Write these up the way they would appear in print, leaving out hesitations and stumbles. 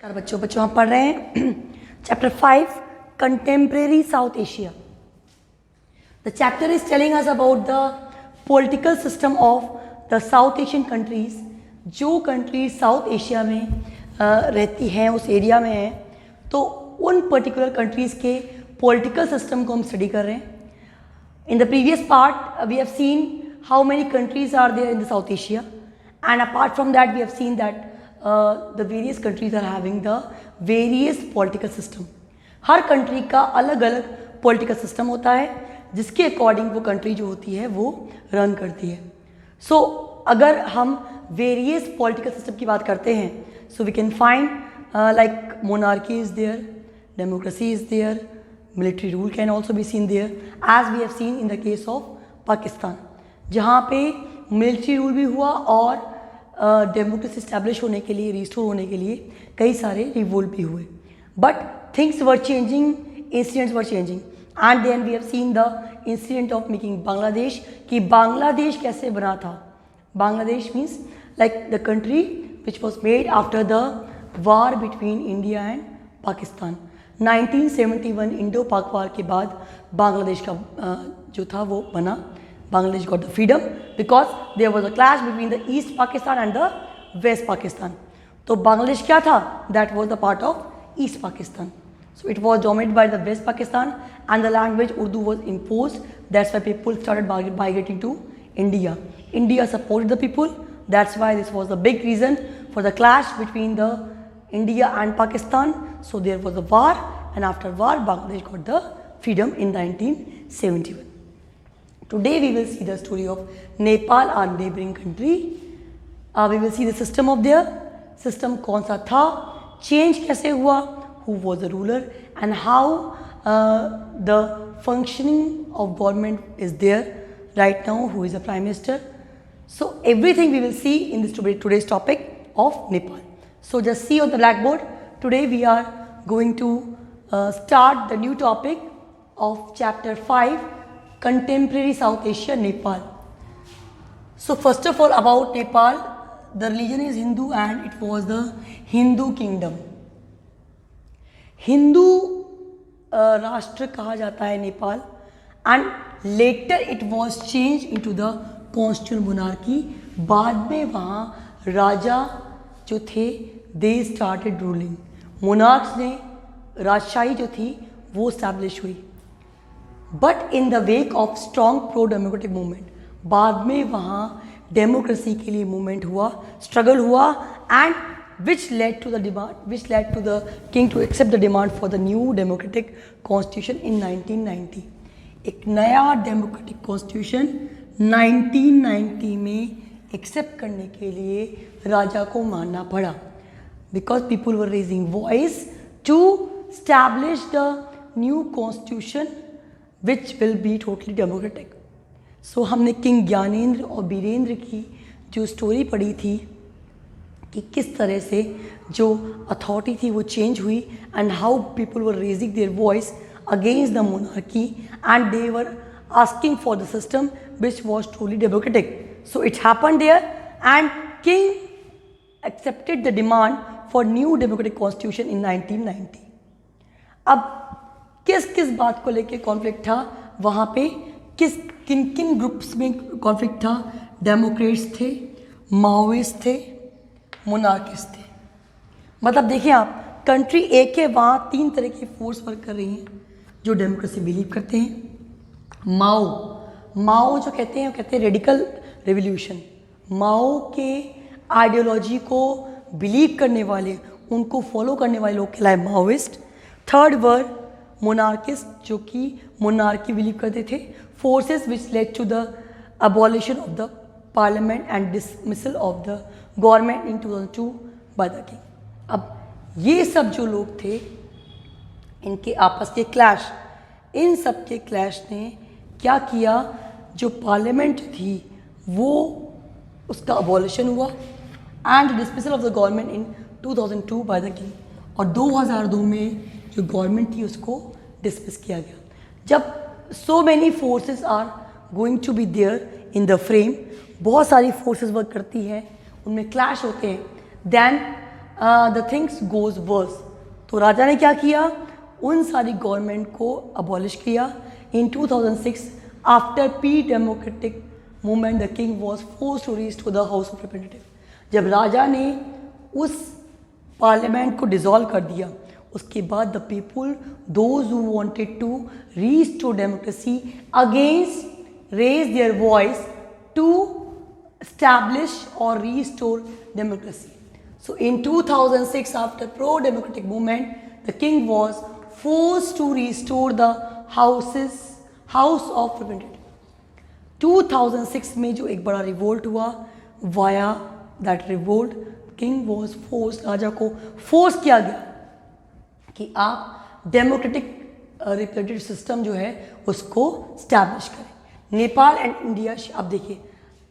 बच्चों बच्चों हम पढ़ रहे हैं chapter 5 contemporary south Asia. The chapter is telling us about the political system of the south Asian countries. जो कंट्रीज साउथ एशिया में रहती हैं, उस एरिया में हैं, तो उन पर्टिकुलर कंट्रीज़ के पॉलिटिकल सिस्टम को हम स्टडी कर रहे हैं. In the previous part, we have seen how many countries are there in the South Asia, and apart from that, we have seen that the various countries are having the various political system. Her country का अलग अलग political system होता है जिसके according वो country जो होती है वो रन करती है. सो अगर हम वेरियस पॉलिटिकल सिस्टम की बात करते हैं, so we can find like monarchy is there, democracy is there, military rule can also be seen there, as we have seen in the case of Pakistan, जहाँ पे military rule भी हुआ और democracy establish होने के लिए, restore होने के लिए कई सारे रिवोल्ट भी हुए. But things were changing, incidents were changing, and then we have seen the incident of making Bangladesh. कि बांग्लादेश कैसे बना था. Bangladesh means like the country which was made after the war between India and Pakistan. 1971 Indo Pak war के बाद बांग्लादेश का जो था वो बना. Bangladesh got the freedom because there was a clash between the East Pakistan and the West Pakistan. तो बांग्लादेश क्या था? That was the part of East Pakistan. So it was dominated by the West Pakistan and the language Urdu was imposed. That's why people started migrating to India. India supported the people. That's why this was the big reason for the clash between the India and Pakistan. So there was a war, and after war Bangladesh got the freedom in 1971. Today we will see the story of Nepal, our neighboring country. We will see the system of their system, कौन सा था, change कैसे हुआ, who was the ruler, and how the functioning of government is there right now, who is the prime minister. So everything we will see in this today's topic of Nepal. So just see on the blackboard, today we are going to start the new topic of chapter 5, contemporary South Asia, Nepal. So first of all about Nepal, the religion is Hindu and it was the Hindu kingdom. Hindu राष्ट्र कहा जाता है Nepal, and later it was changed into the constitutional monarchy. बाद में वहाँ राजा जो थे they started ruling. Monarchs ने, राजशाही जो थी वो स्टैब्लिश हुई. But in the wake of strong pro democratic movement, बाद में वहाँ डेमोक्रेसी के लिए मूवमेंट हुआ, स्ट्रगल हुआ, and which led to the king to accept the demand for the new democratic constitution in 1990. एक नया डेमोक्रेटिक कॉन्स्टिट्यूशन 1990 में एक्सेप्ट करने के लिए राजा को मानना पड़ा, because people were raising voice to establish the new constitution which will be totally democratic. So हमने किंग ज्ञानेंद्र और बीरेंद्र की जो स्टोरी पढ़ी थी कि किस तरह से जो अथॉरिटी थी वो चेंज हुई, and how people were raising their voice against the monarchy, and they were asking for the system which was truly democratic. So it happened there, and king accepted the demand for new democratic constitution in 1990. अब किस किस बात को लेके conflict था वहाँ पे, किन किन ग्रुप्स में कॉन्फ्लिक्ट था? डेमोक्रेट्स थे, माओइस्ट थे, मोनार्किस्ट थे. मतलब देखिए आप, कंट्री एक है, वहाँ तीन तरह की फोर्स वर्क कर रही हैं जो डेमोक्रेसी बिलीव करते हैं. माओ जो कहते हैं वो कहते हैं रेडिकल रेवोल्यूशन. माओ के आइडियोलॉजी को बिलीव करने वाले, उनको फॉलो करने वाले लोग कहलाए माओइस्ट. थर्ड वर मोनार्किस्ट, जो कि मोनार्की बिलीव करते थे. Forces which led to the abolition of the parliament and dismissal of the government in 2002 by the king. अब ये सब जो लोग थे, इनके आपस के क्लैश, इन सब के क्लैश ने क्या किया, जो पार्लियामेंट थी वो उसका अबॉलिशन हुआ, and dismissal of the government in 2002 by the king. और 2002 में जो गवर्नमेंट थी उसको डिसमिस किया गया. जब so many forces are going to be there in the frame, बहुत सारी फोर्सेस वर्क करती हैं, उनमें क्लैश होते हैं, then the things goes worse. तो राजा ने क्या किया, उन सारी गवर्नमेंट को अबॉलिश किया। In 2006 after P democratic movement the king was force to restore the house of representative. जब राजा ने उस पार्लियामेंट को डिसॉल्व कर दिया, उसके बाद the people those who wanted to restore democracy against raise their voice to establish or restore democracy. So in 2006 after pro-democratic movement, the king was forced to restore the house of representatives. 2006 में जो एक बड़ा revolt हुआ, via that revolt king was forced, राजा को force किया गया कि आप डेमोक्रेटिक रिप्रेजेंटेटिव सिस्टम जो है उसको स्टैब्लिश करें। नेपाल एंड इंडिया, आप देखिए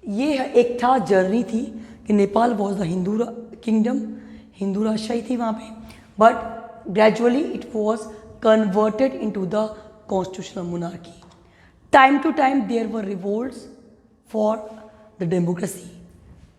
ये एक था जर्नी थी कि Nepal was the Hindu kingdom, Hindu राजशाही थी वहाँ पे, but gradually it was converted into the constitutional monarchy. Time to time there were revolts for the democracy.